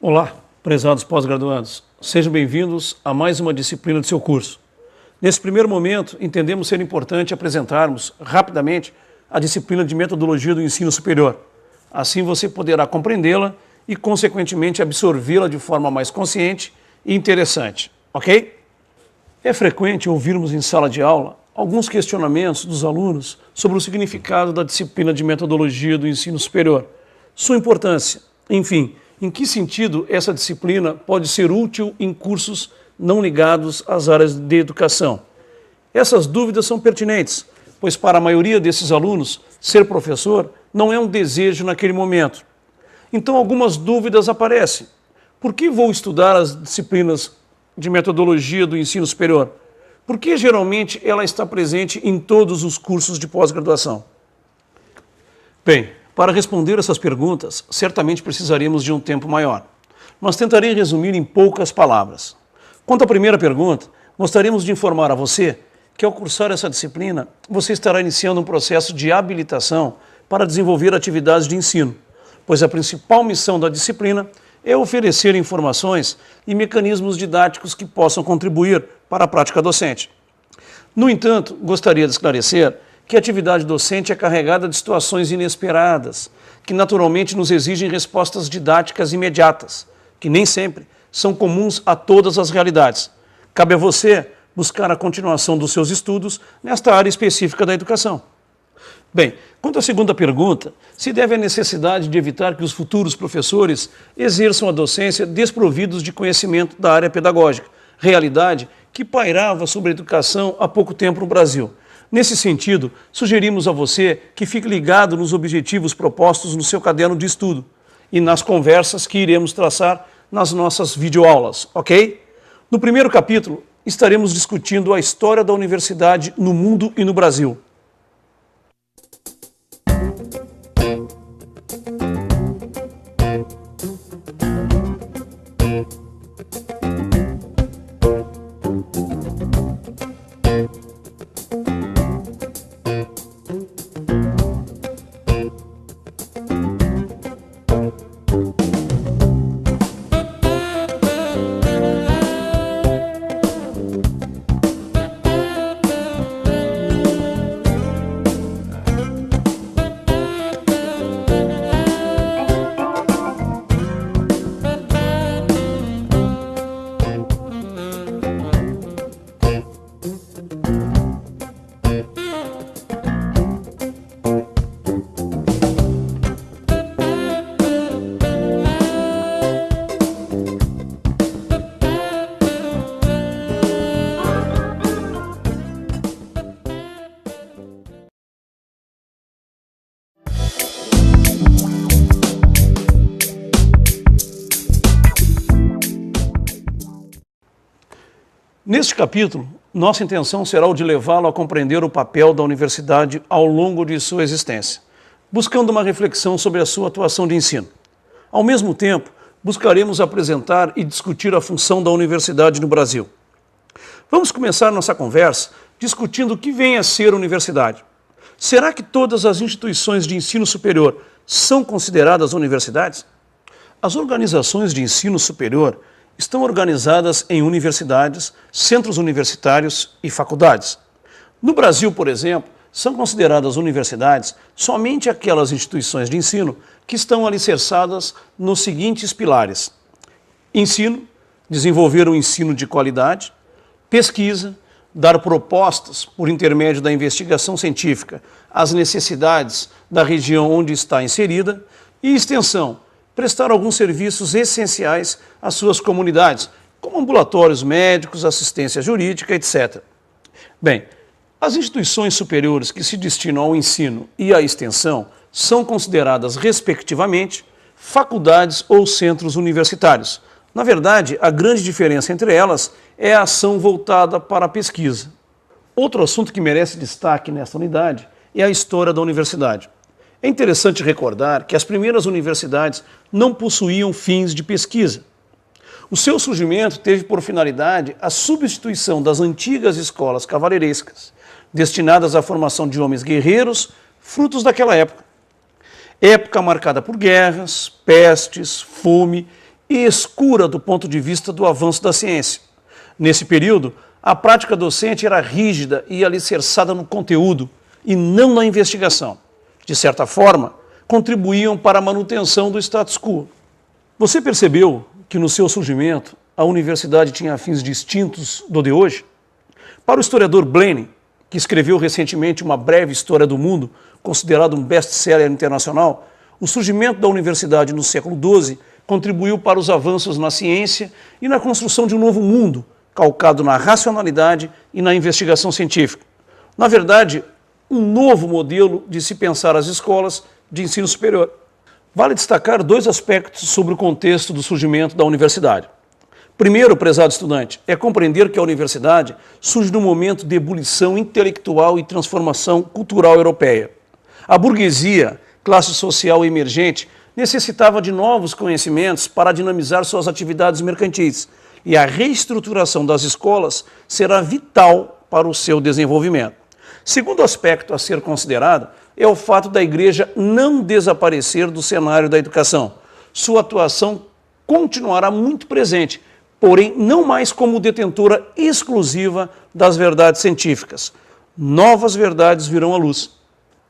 Olá, prezados pós-graduados. Sejam bem-vindos a mais uma disciplina do seu curso. Nesse primeiro momento, entendemos ser importante apresentarmos rapidamente a disciplina de Metodologia do Ensino Superior. Assim você poderá compreendê-la e, consequentemente, absorvê-la de forma mais consciente e interessante, ok? É frequente ouvirmos em sala de aula alguns questionamentos dos alunos sobre o significado da disciplina de Metodologia do Ensino Superior, sua importância, enfim, em que sentido essa disciplina pode ser útil em cursos não ligados às áreas de educação? Essas dúvidas são pertinentes, pois para a maioria desses alunos, ser professor não é um desejo naquele momento. Então algumas dúvidas aparecem. Por que vou estudar as disciplinas de metodologia do ensino superior? Por que geralmente ela está presente em todos os cursos de pós-graduação? Bem, para responder essas perguntas, certamente precisaríamos de um tempo maior, mas tentarei resumir em poucas palavras. Quanto à primeira pergunta, gostaríamos de informar a você que ao cursar essa disciplina, você estará iniciando um processo de habilitação para desenvolver atividades de ensino, pois a principal missão da disciplina é oferecer informações e mecanismos didáticos que possam contribuir para a prática docente. No entanto, gostaria de esclarecer que a atividade docente é carregada de situações inesperadas, que naturalmente nos exigem respostas didáticas imediatas, que nem sempre são comuns a todas as realidades. Cabe a você buscar a continuação dos seus estudos nesta área específica da educação. Bem, quanto à segunda pergunta, se deve à necessidade de evitar que os futuros professores exerçam a docência desprovidos de conhecimento da área pedagógica, realidade que pairava sobre a educação há pouco tempo no Brasil. Nesse sentido, sugerimos a você que fique ligado nos objetivos propostos no seu caderno de estudo e nas conversas que iremos traçar nas nossas videoaulas, ok? No primeiro capítulo, estaremos discutindo a história da universidade no mundo e no Brasil. Neste capítulo, nossa intenção será o de levá-lo a compreender o papel da universidade ao longo de sua existência, buscando uma reflexão sobre a sua atuação de ensino. Ao mesmo tempo, buscaremos apresentar e discutir a função da universidade no Brasil. Vamos começar nossa conversa discutindo o que vem a ser a universidade. Será que todas as instituições de ensino superior são consideradas universidades? As organizações de ensino superior estão organizadas em universidades, centros universitários e faculdades. No Brasil, por exemplo, são consideradas universidades somente aquelas instituições de ensino que estão alicerçadas nos seguintes pilares: ensino, desenvolver um ensino de qualidade; pesquisa, dar propostas por intermédio da investigação científica às necessidades da região onde está inserida; e extensão, prestar alguns serviços essenciais às suas comunidades, como ambulatórios médicos, assistência jurídica, etc. Bem, as instituições superiores que se destinam ao ensino e à extensão são consideradas, respectivamente, faculdades ou centros universitários. Na verdade, a grande diferença entre elas é a ação voltada para a pesquisa. Outro assunto que merece destaque nesta unidade é a história da universidade. É interessante recordar que as primeiras universidades não possuíam fins de pesquisa. O seu surgimento teve por finalidade a substituição das antigas escolas cavaleirescas, destinadas à formação de homens guerreiros, frutos daquela época. Época marcada por guerras, pestes, fome e escura do ponto de vista do avanço da ciência. Nesse período, a prática docente era rígida e alicerçada no conteúdo e não na investigação. De certa forma, contribuíam para a manutenção do status quo. Você percebeu que no seu surgimento a universidade tinha fins distintos do de hoje? Para o historiador Blaine, que escreveu recentemente uma breve história do mundo, considerado um best-seller internacional, o surgimento da universidade no século XII contribuiu para os avanços na ciência e na construção de um novo mundo, calcado na racionalidade e na investigação científica. Na verdade, um novo modelo de se pensar as escolas de ensino superior. Vale destacar dois aspectos sobre o contexto do surgimento da universidade. Primeiro, prezado estudante, é compreender que a universidade surge num momento de ebulição intelectual e transformação cultural europeia. A burguesia, classe social emergente, necessitava de novos conhecimentos para dinamizar suas atividades mercantis, e a reestruturação das escolas será vital para o seu desenvolvimento. Segundo aspecto a ser considerado é o fato da Igreja não desaparecer do cenário da educação. Sua atuação continuará muito presente, porém não mais como detentora exclusiva das verdades científicas. Novas verdades virão à luz.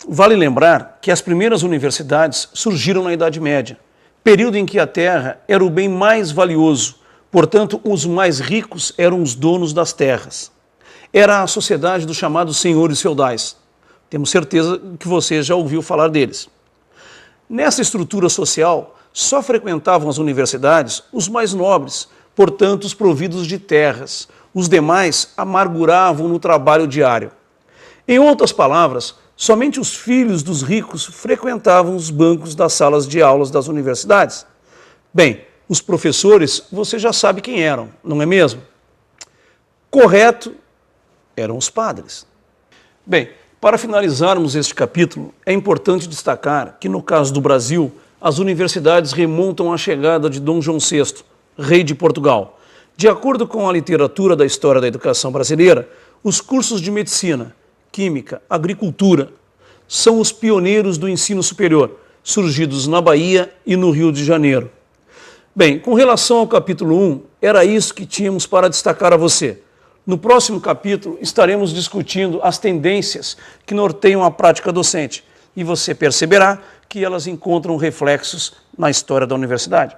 Vale lembrar que as primeiras universidades surgiram na Idade Média, período em que a terra era o bem mais valioso, portanto, os mais ricos eram os donos das terras. Era a sociedade dos chamados senhores feudais. Temos certeza que você já ouviu falar deles. Nessa estrutura social, só frequentavam as universidades os mais nobres, portanto, os providos de terras. Os demais amarguravam no trabalho diário. Em outras palavras, somente os filhos dos ricos frequentavam os bancos das salas de aulas das universidades. Bem, os professores, você já sabe quem eram, não é mesmo? Correto, eram os padres. Bem, para finalizarmos este capítulo, é importante destacar que, no caso do Brasil, as universidades remontam à chegada de Dom João VI, rei de Portugal. De acordo com a literatura da história da educação brasileira, os cursos de medicina, química, agricultura são os pioneiros do ensino superior, surgidos na Bahia e no Rio de Janeiro. Bem, com relação ao capítulo 1, era isso que tínhamos para destacar a você. No próximo capítulo, estaremos discutindo as tendências que norteiam a prática docente e você perceberá que elas encontram reflexos na história da universidade.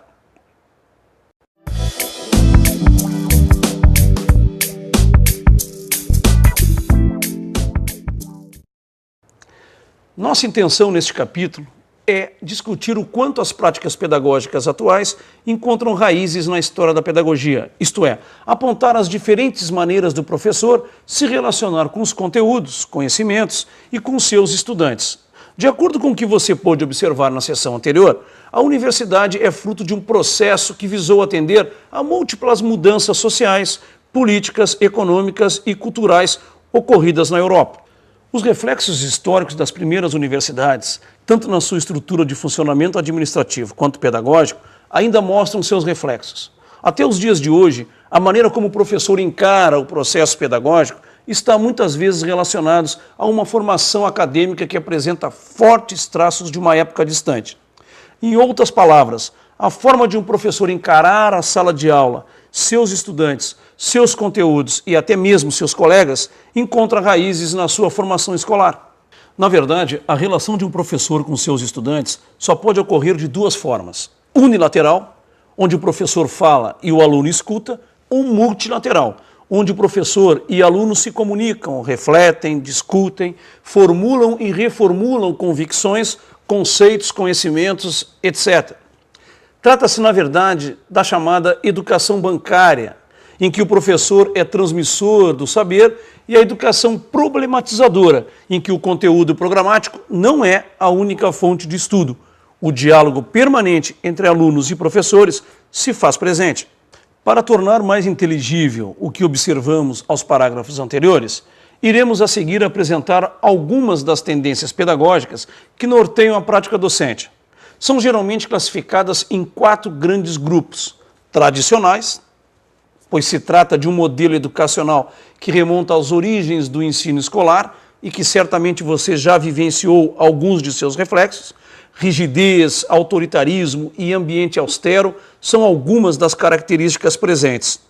Nossa intenção neste capítulo é discutir o quanto as práticas pedagógicas atuais encontram raízes na história da pedagogia, isto é, apontar as diferentes maneiras do professor se relacionar com os conteúdos, conhecimentos e com seus estudantes. De acordo com o que você pôde observar na sessão anterior, a universidade é fruto de um processo que visou atender a múltiplas mudanças sociais, políticas, econômicas e culturais ocorridas na Europa. Os reflexos históricos das primeiras universidades, tanto na sua estrutura de funcionamento administrativo quanto pedagógico, ainda mostram seus reflexos. Até os dias de hoje, a maneira como o professor encara o processo pedagógico está muitas vezes relacionado a uma formação acadêmica que apresenta fortes traços de uma época distante. Em outras palavras, a forma de um professor encarar a sala de aula, seus estudantes, seus conteúdos e até mesmo seus colegas encontra raízes na sua formação escolar. Na verdade, a relação de um professor com seus estudantes só pode ocorrer de duas formas. Unilateral, onde o professor fala e o aluno escuta, ou multilateral, onde o professor e aluno se comunicam, refletem, discutem, formulam e reformulam convicções, conceitos, conhecimentos, etc. Trata-se, na verdade, da chamada educação bancária, em que o professor é transmissor do saber e a educação problematizadora, em que o conteúdo programático não é a única fonte de estudo. O diálogo permanente entre alunos e professores se faz presente. Para tornar mais inteligível o que observamos aos parágrafos anteriores, iremos a seguir apresentar algumas das tendências pedagógicas que norteiam a prática docente. São geralmente classificadas em 4 grandes grupos: tradicionais, pois se trata de um modelo educacional que remonta às origens do ensino escolar e que certamente você já vivenciou alguns de seus reflexos. Rigidez, autoritarismo e ambiente austero são algumas das características presentes.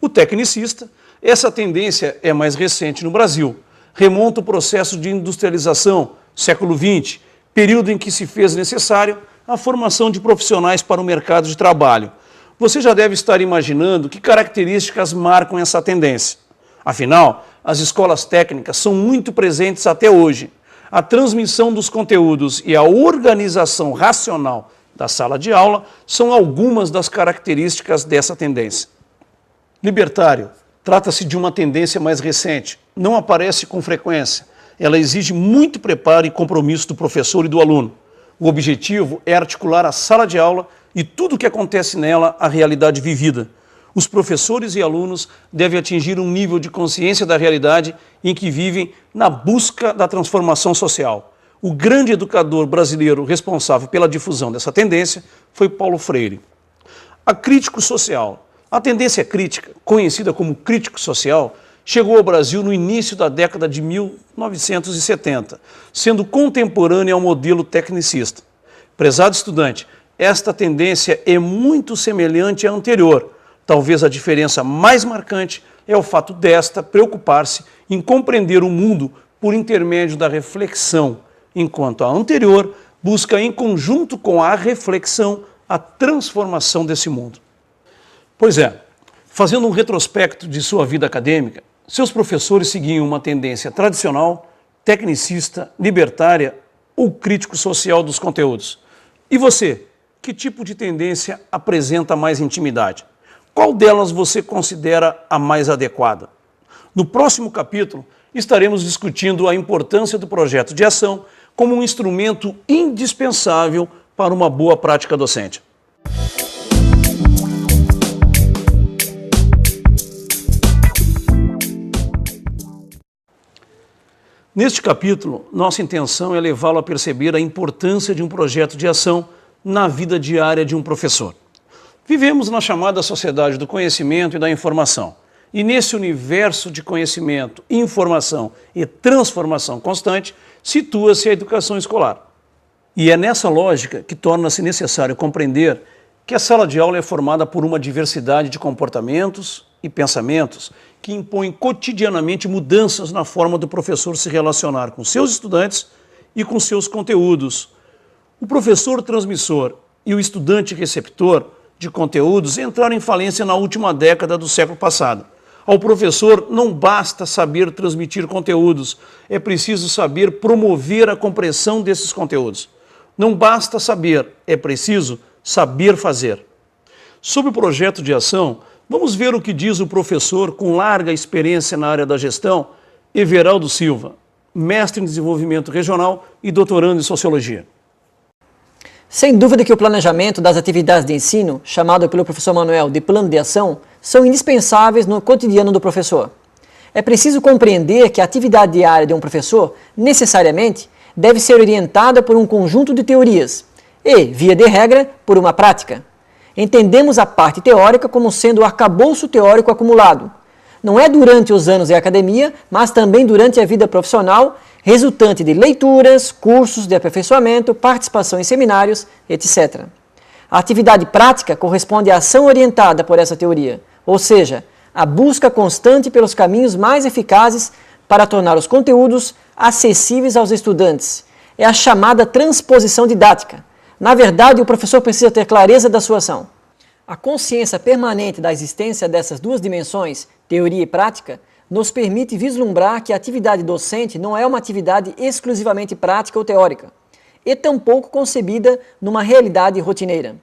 O tecnicista, essa tendência é mais recente no Brasil. Remonta o processo de industrialização, século XX, período em que se fez necessário a formação de profissionais para o mercado de trabalho. Você já deve estar imaginando que características marcam essa tendência. Afinal, as escolas técnicas são muito presentes até hoje. A transmissão dos conteúdos e a organização racional da sala de aula são algumas das características dessa tendência. Libertário. Trata-se de uma tendência mais recente, não aparece com frequência. Ela exige muito preparo e compromisso do professor e do aluno. O objetivo é articular a sala de aula e tudo o que acontece nela à realidade vivida. Os professores e alunos devem atingir um nível de consciência da realidade em que vivem na busca da transformação social. O grande educador brasileiro responsável pela difusão dessa tendência foi Paulo Freire. A crítico social. A tendência crítica, conhecida como crítico social, chegou ao Brasil no início da década de 1970, sendo contemporânea ao modelo tecnicista. Prezado estudante, esta tendência é muito semelhante à anterior. Talvez a diferença mais marcante é o fato desta preocupar-se em compreender o mundo por intermédio da reflexão, enquanto a anterior busca, em conjunto com a reflexão, a transformação desse mundo. Pois é, fazendo um retrospecto de sua vida acadêmica, seus professores seguiam uma tendência tradicional, tecnicista, libertária ou crítico social dos conteúdos. E você, que tipo de tendência apresenta mais intimidade? Qual delas você considera a mais adequada? No próximo capítulo, estaremos discutindo a importância do projeto de ação como um instrumento indispensável para uma boa prática docente. Neste capítulo, nossa intenção é levá-lo a perceber a importância de um projeto de ação na vida diária de um professor. Vivemos na chamada sociedade do conhecimento e da informação. E nesse universo de conhecimento, informação e transformação constante, situa-se a educação escolar. E é nessa lógica que torna-se necessário compreender que a sala de aula é formada por uma diversidade de comportamentos e pensamentos que impõem cotidianamente mudanças na forma do professor se relacionar com seus estudantes e com seus conteúdos. O professor transmissor e o estudante receptor de conteúdos entraram em falência na última década do século passado. Ao professor não basta saber transmitir conteúdos, é preciso saber promover a compreensão desses conteúdos. Não basta saber, é preciso saber fazer. Sobre o projeto de ação, vamos ver o que diz o professor com larga experiência na área da gestão, Everaldo Silva, mestre em desenvolvimento regional e doutorando em sociologia. Sem dúvida que o planejamento das atividades de ensino, chamado pelo professor Manuel de plano de ação, são indispensáveis no cotidiano do professor. É preciso compreender que a atividade diária de um professor, necessariamente, deve ser orientada por um conjunto de teorias e, via de regra, por uma prática. Entendemos a parte teórica como sendo o arcabouço teórico acumulado. Não é durante os anos de academia, mas também durante a vida profissional, resultante de leituras, cursos de aperfeiçoamento, participação em seminários, etc. A atividade prática corresponde à ação orientada por essa teoria, ou seja, a busca constante pelos caminhos mais eficazes para tornar os conteúdos acessíveis aos estudantes. É a chamada transposição didática. Na verdade, o professor precisa ter clareza da sua ação. A consciência permanente da existência dessas duas dimensões, teoria e prática, nos permite vislumbrar que a atividade docente não é uma atividade exclusivamente prática ou teórica, e tampouco concebida numa realidade rotineira.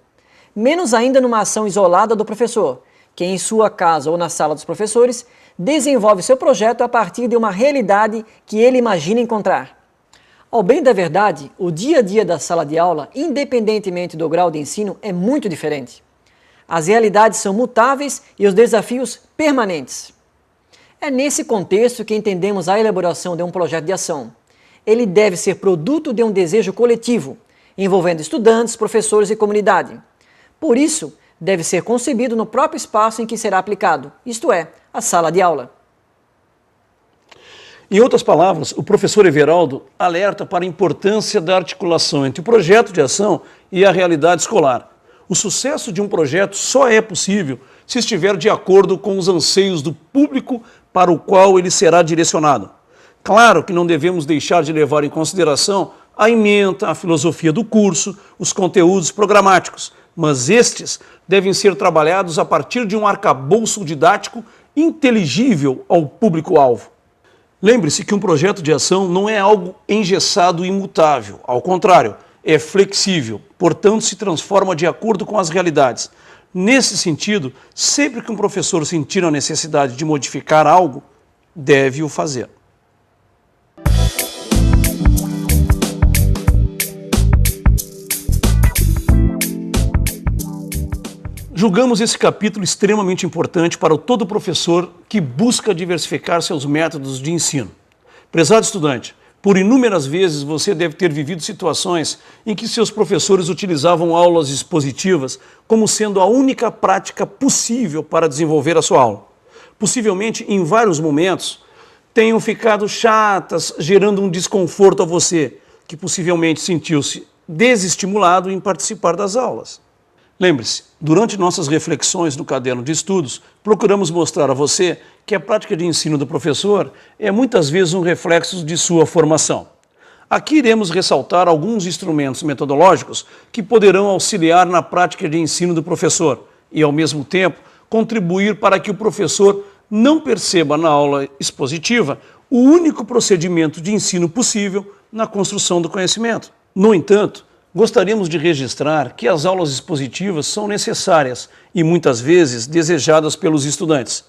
Menos ainda numa ação isolada do professor, que em sua casa ou na sala dos professores desenvolve seu projeto a partir de uma realidade que ele imagina encontrar. Ao bem da verdade, o dia a dia da sala de aula, independentemente do grau de ensino, é muito diferente. As realidades são mutáveis e os desafios permanentes. É nesse contexto que entendemos a elaboração de um projeto de ação. Ele deve ser produto de um desejo coletivo, envolvendo estudantes, professores e comunidade. Por isso, deve ser concebido no próprio espaço em que será aplicado, isto é, a sala de aula. Em outras palavras, o professor Everaldo alerta para a importância da articulação entre o projeto de ação e a realidade escolar. O sucesso de um projeto só é possível se estiver de acordo com os anseios do público para o qual ele será direcionado. Claro que não devemos deixar de levar em consideração a ementa, a filosofia do curso, os conteúdos programáticos, mas estes devem ser trabalhados a partir de um arcabouço didático inteligível ao público-alvo. Lembre-se que um projeto de ação não é algo engessado e imutável, ao contrário, é flexível, portanto se transforma de acordo com as realidades. Nesse sentido, sempre que um professor sentir a necessidade de modificar algo, deve o fazer. Julgamos esse capítulo extremamente importante para todo professor que busca diversificar seus métodos de ensino. Prezado estudante, por inúmeras vezes você deve ter vivido situações em que seus professores utilizavam aulas expositivas como sendo a única prática possível para desenvolver a sua aula. Possivelmente, em vários momentos, tenham ficado chatas, gerando um desconforto a você, que possivelmente sentiu-se desestimulado em participar das aulas. Lembre-se, durante nossas reflexões no caderno de estudos, procuramos mostrar a você que a prática de ensino do professor é muitas vezes um reflexo de sua formação. Aqui iremos ressaltar alguns instrumentos metodológicos que poderão auxiliar na prática de ensino do professor e, ao mesmo tempo, contribuir para que o professor não perceba na aula expositiva o único procedimento de ensino possível na construção do conhecimento. No entanto, gostaríamos de registrar que as aulas expositivas são necessárias e muitas vezes desejadas pelos estudantes.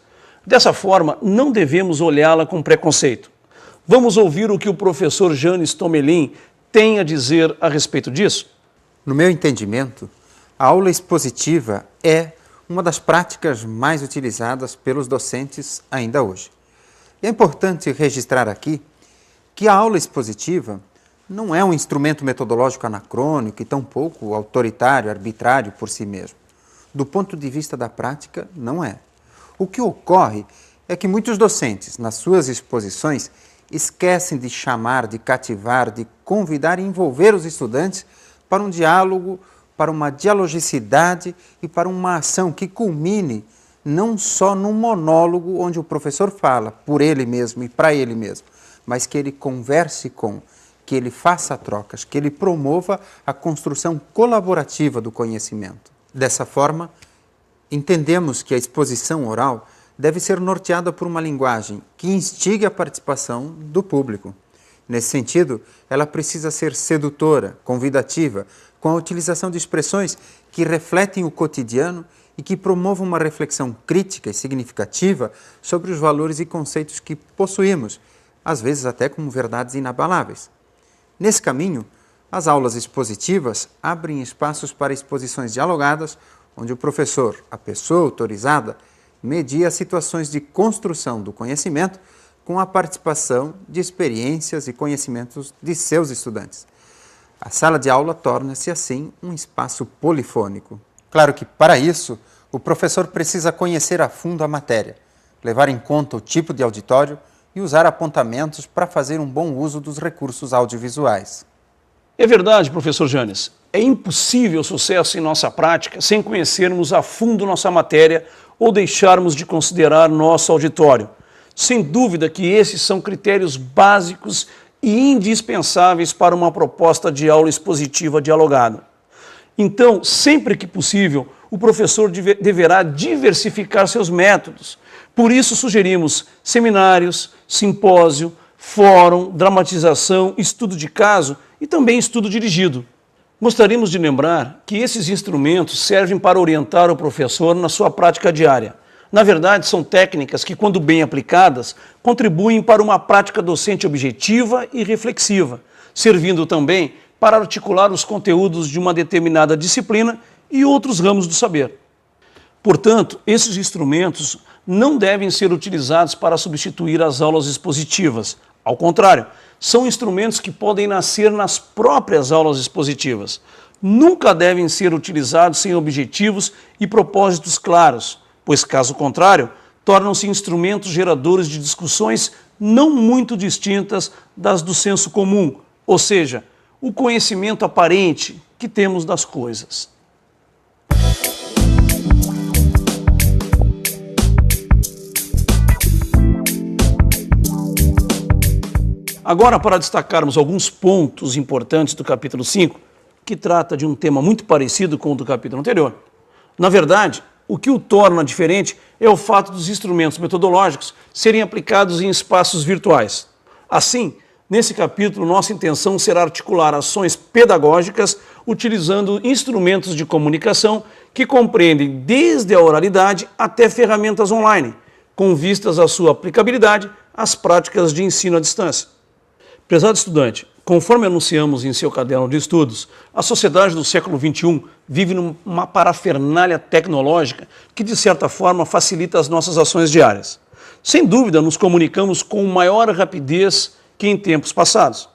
Dessa forma, não devemos olhá-la com preconceito. Vamos ouvir o que o professor Janes Tomelin tem a dizer a respeito disso? No meu entendimento, a aula expositiva é uma das práticas mais utilizadas pelos docentes ainda hoje. E é importante registrar aqui que a aula expositiva não é um instrumento metodológico anacrônico e tampouco autoritário, arbitrário por si mesmo. Do ponto de vista da prática, não é. O que ocorre é que muitos docentes, nas suas exposições, esquecem de chamar, de cativar, de convidar e envolver os estudantes para um diálogo, para uma dialogicidade e para uma ação que culmine não só num monólogo onde o professor fala por ele mesmo e para ele mesmo, mas que ele converse com, que ele faça trocas, que ele promova a construção colaborativa do conhecimento. Dessa forma, entendemos que a exposição oral deve ser norteada por uma linguagem que instigue a participação do público. Nesse sentido, ela precisa ser sedutora, convidativa, com a utilização de expressões que refletem o cotidiano e que promovam uma reflexão crítica e significativa sobre os valores e conceitos que possuímos, às vezes até como verdades inabaláveis. Nesse caminho, as aulas expositivas abrem espaços para exposições dialogadas, onde o professor, a pessoa autorizada, media situações de construção do conhecimento com a participação de experiências e conhecimentos de seus estudantes. A sala de aula torna-se, assim, um espaço polifônico. Claro que, para isso, o professor precisa conhecer a fundo a matéria, levar em conta o tipo de auditório e usar apontamentos para fazer um bom uso dos recursos audiovisuais. É verdade, professor Janes. É impossível sucesso em nossa prática sem conhecermos a fundo nossa matéria ou deixarmos de considerar nosso auditório. Sem dúvida que esses são critérios básicos e indispensáveis para uma proposta de aula expositiva dialogada. Então, sempre que possível, o professor deverá diversificar seus métodos. Por isso, sugerimos seminários, simpósio, fórum, dramatização, estudo de caso e também estudo dirigido. Gostaríamos de lembrar que esses instrumentos servem para orientar o professor na sua prática diária. Na verdade, são técnicas que, quando bem aplicadas, contribuem para uma prática docente objetiva e reflexiva, servindo também para articular os conteúdos de uma determinada disciplina e outros ramos do saber. Portanto, esses instrumentos não devem ser utilizados para substituir as aulas expositivas. Ao contrário, são instrumentos que podem nascer nas próprias aulas expositivas. Nunca devem ser utilizados sem objetivos e propósitos claros, pois, caso contrário, tornam-se instrumentos geradores de discussões não muito distintas das do senso comum, ou seja, o conhecimento aparente que temos das coisas. Agora, para destacarmos alguns pontos importantes do capítulo 5, que trata de um tema muito parecido com o do capítulo anterior. Na verdade, o que o torna diferente é o fato dos instrumentos metodológicos serem aplicados em espaços virtuais. Assim, nesse capítulo, nossa intenção será articular ações pedagógicas utilizando instrumentos de comunicação que compreendem desde a oralidade até ferramentas online, com vistas à sua aplicabilidade às práticas de ensino à distância. Prezado estudante, conforme anunciamos em seu caderno de estudos, a sociedade do século XXI vive numa parafernália tecnológica que, de certa forma, facilita as nossas ações diárias. Sem dúvida, nos comunicamos com maior rapidez que em tempos passados.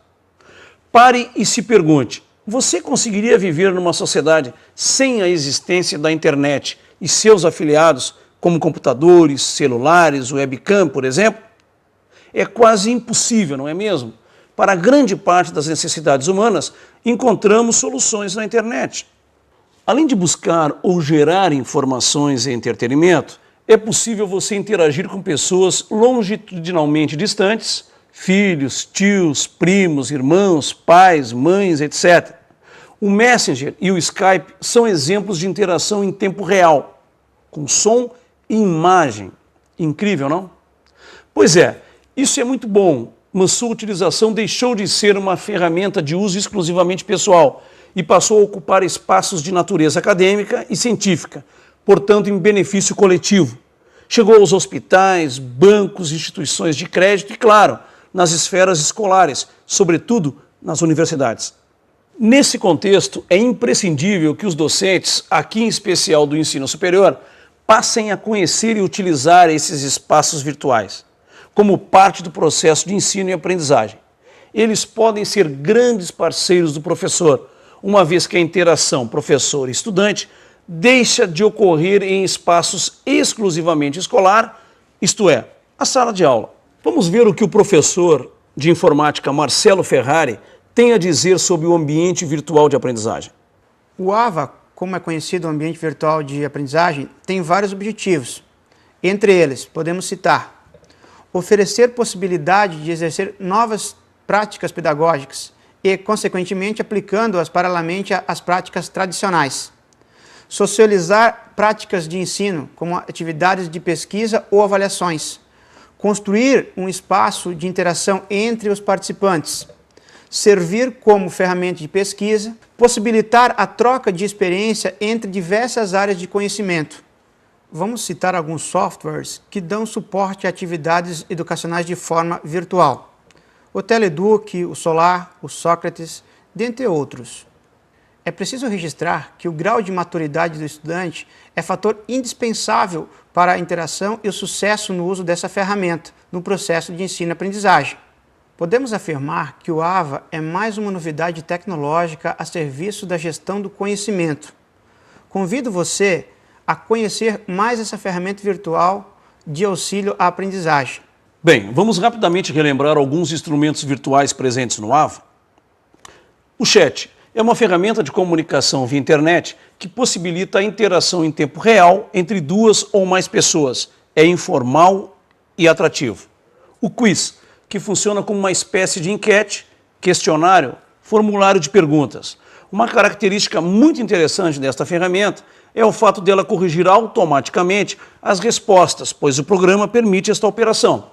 Pare e se pergunte, você conseguiria viver numa sociedade sem a existência da internet e seus afiliados, como computadores, celulares, webcam, por exemplo? É quase impossível, não é mesmo? Para grande parte das necessidades humanas, encontramos soluções na internet. Além de buscar ou gerar informações e entretenimento, é possível você interagir com pessoas longitudinalmente distantes, filhos, tios, primos, irmãos, pais, mães, etc. O Messenger e o Skype são exemplos de interação em tempo real, com som e imagem. Incrível, não? Pois é, isso é muito bom, mas sua utilização deixou de ser uma ferramenta de uso exclusivamente pessoal e passou a ocupar espaços de natureza acadêmica e científica, portanto em benefício coletivo. Chegou aos hospitais, bancos, instituições de crédito e, claro, nas esferas escolares, sobretudo nas universidades. Nesse contexto, é imprescindível que os docentes, aqui em especial do ensino superior, passem a conhecer e utilizar esses espaços virtuais como parte do processo de ensino e aprendizagem. Eles podem ser grandes parceiros do professor, uma vez que a interação professor-estudante deixa de ocorrer em espaços exclusivamente escolar, isto é, a sala de aula. Vamos ver o que o professor de informática Marcelo Ferrari tem a dizer sobre o ambiente virtual de aprendizagem. O AVA, como é conhecido o ambiente virtual de aprendizagem, tem vários objetivos. Entre eles, podemos citar: oferecer possibilidade de exercer novas práticas pedagógicas e, consequentemente, aplicando-as paralelamente às práticas tradicionais. Socializar práticas de ensino, como atividades de pesquisa ou avaliações. Construir um espaço de interação entre os participantes. Servir como ferramenta de pesquisa. Possibilitar a troca de experiência entre diversas áreas de conhecimento. Vamos citar alguns softwares que dão suporte a atividades educacionais de forma virtual. O Teleduc, o Solar, o Sócrates, dentre outros. É preciso registrar que o grau de maturidade do estudante é fator indispensável para a interação e o sucesso no uso dessa ferramenta no processo de ensino-aprendizagem. Podemos afirmar que o AVA é mais uma novidade tecnológica a serviço da gestão do conhecimento. Convido você a conhecer mais essa ferramenta virtual de auxílio à aprendizagem. Bem, vamos rapidamente relembrar alguns instrumentos virtuais presentes no AVA. O chat é uma ferramenta de comunicação via internet que possibilita a interação em tempo real entre duas ou mais pessoas. É informal e atrativo. O quiz, que funciona como uma espécie de enquete, questionário, formulário de perguntas. Uma característica muito interessante desta ferramenta é o fato dela corrigir automaticamente as respostas, pois o programa permite esta operação.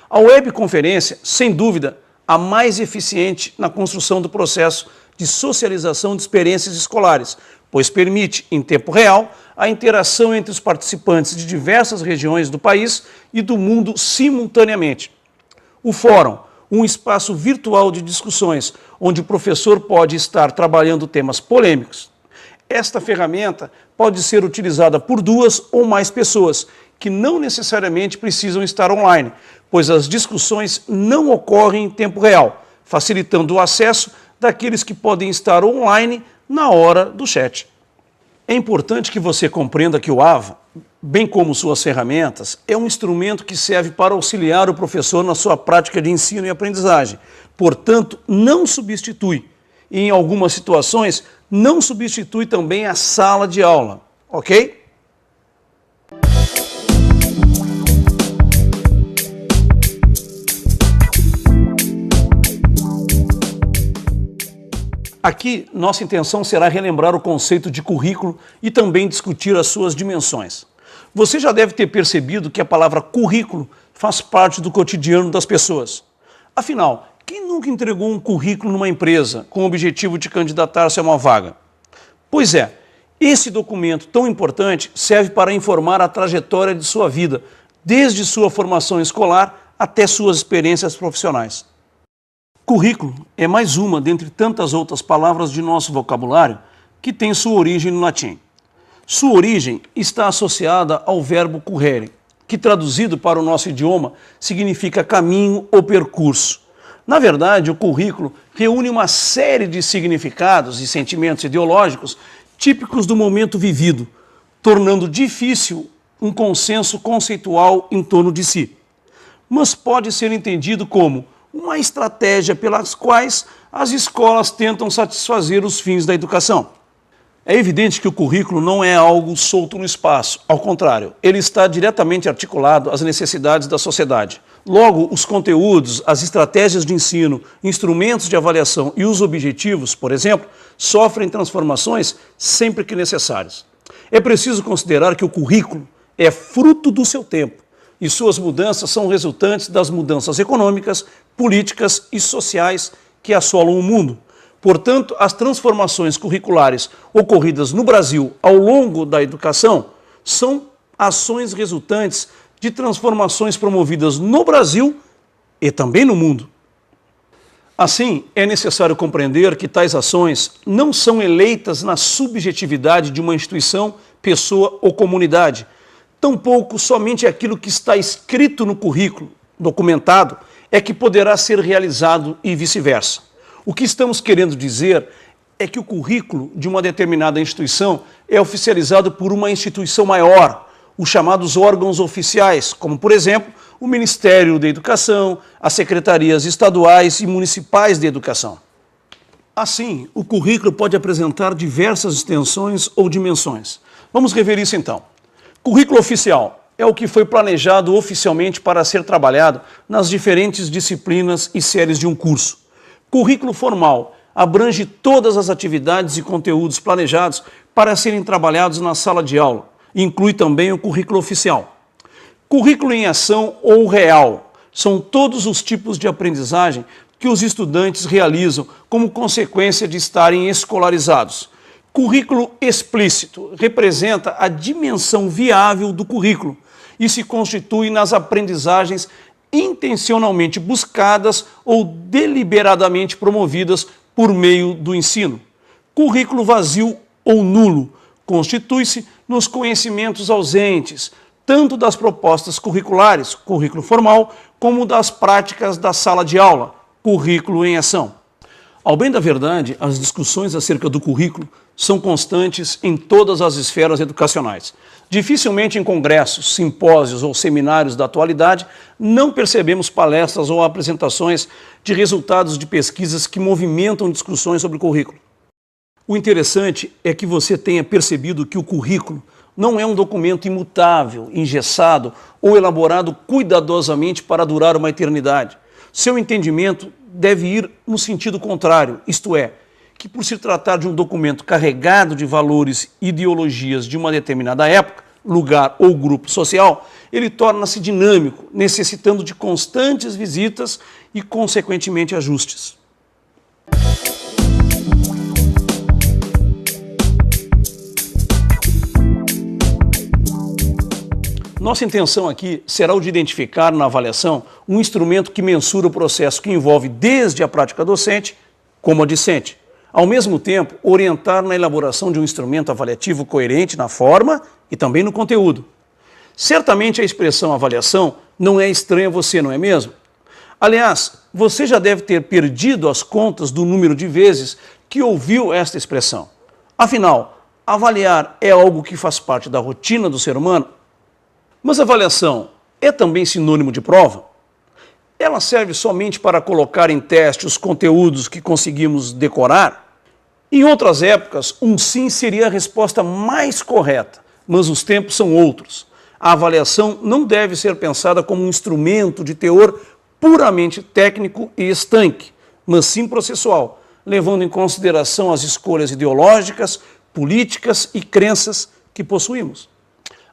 A webconferência, sem dúvida, a mais eficiente na construção do processo de socialização de experiências escolares, pois permite, em tempo real, a interação entre os participantes de diversas regiões do país e do mundo simultaneamente. O Fórum, um espaço virtual de discussões, onde o professor pode estar trabalhando temas polêmicos. Esta ferramenta pode ser utilizada por 2 ou mais pessoas, que não necessariamente precisam estar online, pois as discussões não ocorrem em tempo real, facilitando o acesso daqueles que podem estar online na hora do chat. É importante que você compreenda que o AVA, bem como suas ferramentas, é um instrumento que serve para auxiliar o professor na sua prática de ensino e aprendizagem. Portanto, não substitui, e em algumas situações, não substitui também a sala de aula, ok? Aqui, nossa intenção será relembrar o conceito de currículo e também discutir as suas dimensões. Você já deve ter percebido que a palavra currículo faz parte do cotidiano das pessoas. Afinal, quem nunca entregou um currículo numa empresa com o objetivo de candidatar-se a uma vaga? Pois é, esse documento tão importante serve para informar a trajetória de sua vida, desde sua formação escolar até suas experiências profissionais. Currículo é mais uma dentre tantas outras palavras de nosso vocabulário que tem sua origem no latim. Sua origem está associada ao verbo currere, que traduzido para o nosso idioma significa caminho ou percurso. Na verdade, o currículo reúne uma série de significados e sentimentos ideológicos típicos do momento vivido, tornando difícil um consenso conceitual em torno de si. Mas pode ser entendido como uma estratégia pelas quais as escolas tentam satisfazer os fins da educação. É evidente que o currículo não é algo solto no espaço, ao contrário, ele está diretamente articulado às necessidades da sociedade. Logo, os conteúdos, as estratégias de ensino, instrumentos de avaliação e os objetivos, por exemplo, sofrem transformações sempre que necessárias. É preciso considerar que o currículo é fruto do seu tempo, e suas mudanças são resultantes das mudanças econômicas, políticas e sociais que assolam o mundo. Portanto, as transformações curriculares ocorridas no Brasil ao longo da educação são ações resultantes de transformações promovidas no Brasil e também no mundo. Assim, é necessário compreender que tais ações não são eleitas na subjetividade de uma instituição, pessoa ou comunidade, tampouco somente aquilo que está escrito no currículo, documentado, é que poderá ser realizado e vice-versa. O que estamos querendo dizer é que o currículo de uma determinada instituição é oficializado por uma instituição maior, os chamados órgãos oficiais, como, por exemplo, o Ministério da Educação, as secretarias estaduais e municipais de educação. Assim, o currículo pode apresentar diversas extensões ou dimensões. Vamos rever isso então. Currículo oficial é o que foi planejado oficialmente para ser trabalhado nas diferentes disciplinas e séries de um curso. Currículo formal abrange todas as atividades e conteúdos planejados para serem trabalhados na sala de aula. Inclui também o currículo oficial. Currículo em ação ou real são todos os tipos de aprendizagem que os estudantes realizam como consequência de estarem escolarizados. Currículo explícito representa a dimensão viável do currículo e se constitui nas aprendizagens intencionalmente buscadas ou deliberadamente promovidas por meio do ensino. Currículo vazio ou nulo constitui-se nos conhecimentos ausentes, tanto das propostas curriculares, currículo formal, como das práticas da sala de aula, currículo em ação. Ao bem da verdade, as discussões acerca do currículo são constantes em todas as esferas educacionais. Dificilmente em congressos, simpósios ou seminários da atualidade não percebemos palestras ou apresentações de resultados de pesquisas que movimentam discussões sobre o currículo. O interessante é que você tenha percebido que o currículo não é um documento imutável, engessado ou elaborado cuidadosamente para durar uma eternidade. Seu entendimento deve ir no sentido contrário, isto é, que por se tratar de um documento carregado de valores e ideologias de uma determinada época, lugar ou grupo social, ele torna-se dinâmico, necessitando de constantes visitas e, consequentemente, ajustes. Nossa intenção aqui será o de identificar na avaliação um instrumento que mensura o processo que envolve desde a prática docente como a discente. Ao mesmo tempo, orientar na elaboração de um instrumento avaliativo coerente na forma e também no conteúdo. Certamente a expressão avaliação não é estranha a você, não é mesmo? Aliás, você já deve ter perdido as contas do número de vezes que ouviu esta expressão. Afinal, avaliar é algo que faz parte da rotina do ser humano? Mas avaliação é também sinônimo de prova? Ela serve somente para colocar em teste os conteúdos que conseguimos decorar? Em outras épocas, um sim seria a resposta mais correta, mas os tempos são outros. A avaliação não deve ser pensada como um instrumento de teor puramente técnico e estanque, mas sim processual, levando em consideração as escolhas ideológicas, políticas e crenças que possuímos.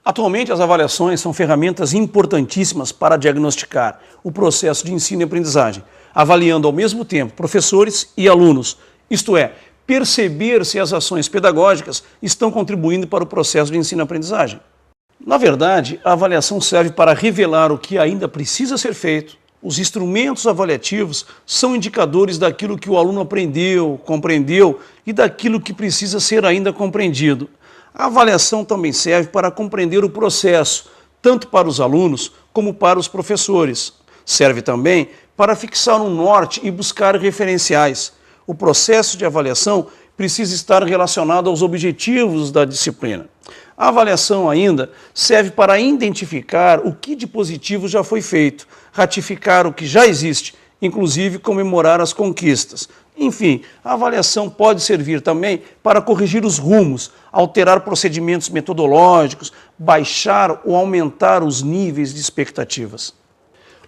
Atualmente, as avaliações são ferramentas importantíssimas para diagnosticar o processo de ensino e aprendizagem, avaliando ao mesmo tempo professores e alunos, isto é, perceber se as ações pedagógicas estão contribuindo para o processo de ensino e aprendizagem. Na verdade, a avaliação serve para revelar o que ainda precisa ser feito. Os instrumentos avaliativos são indicadores daquilo que o aluno aprendeu, compreendeu e daquilo que precisa ser ainda compreendido. A avaliação também serve para compreender o processo, tanto para os alunos como para os professores. Serve também para fixar um norte e buscar referenciais. O processo de avaliação precisa estar relacionado aos objetivos da disciplina. A avaliação ainda serve para identificar o que de positivo já foi feito, ratificar o que já existe, inclusive comemorar as conquistas. Enfim, a avaliação pode servir também para corrigir os rumos, alterar procedimentos metodológicos, baixar ou aumentar os níveis de expectativas.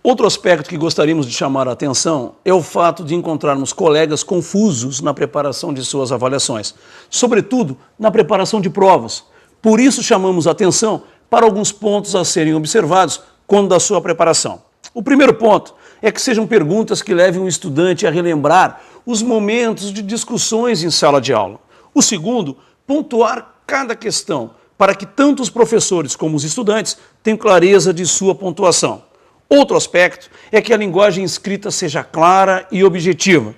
Outro aspecto que gostaríamos de chamar a atenção é o fato de encontrarmos colegas confusos na preparação de suas avaliações, sobretudo na preparação de provas. Por isso chamamos a atenção para alguns pontos a serem observados quando da sua preparação. O primeiro ponto é que sejam perguntas que levem o estudante a relembrar os momentos de discussões em sala de aula. O segundo, pontuar cada questão, para que tanto os professores como os estudantes tenham clareza de sua pontuação. Outro aspecto é que a linguagem escrita seja clara e objetiva.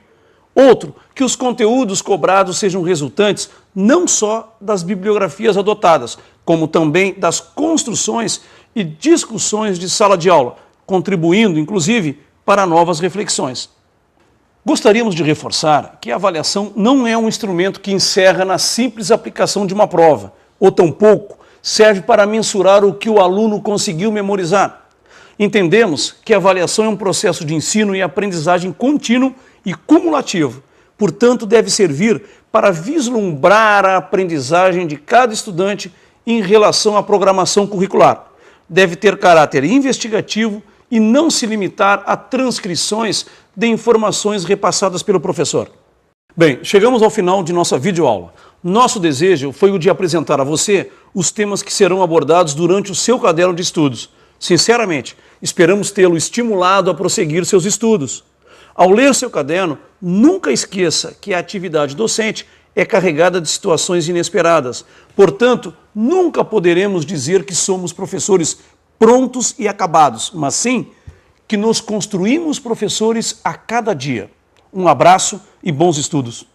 Outro, que os conteúdos cobrados sejam resultantes não só das bibliografias adotadas, como também das construções e discussões de sala de aula, contribuindo, inclusive, para novas reflexões. Gostaríamos de reforçar que a avaliação não é um instrumento que encerra na simples aplicação de uma prova, ou tampouco serve para mensurar o que o aluno conseguiu memorizar. Entendemos que a avaliação é um processo de ensino e aprendizagem contínuo e cumulativo, portanto deve servir para vislumbrar a aprendizagem de cada estudante em relação à programação curricular. Deve ter caráter investigativo e não se limitar a transcrições de informações repassadas pelo professor. Bem, chegamos ao final de nossa videoaula. Nosso desejo foi o de apresentar a você os temas que serão abordados durante o seu caderno de estudos. Sinceramente, esperamos tê-lo estimulado a prosseguir seus estudos. Ao ler seu caderno, nunca esqueça que a atividade docente é carregada de situações inesperadas. Portanto, nunca poderemos dizer que somos professores prontos e acabados, mas sim que nos construímos professores a cada dia. Um abraço e bons estudos.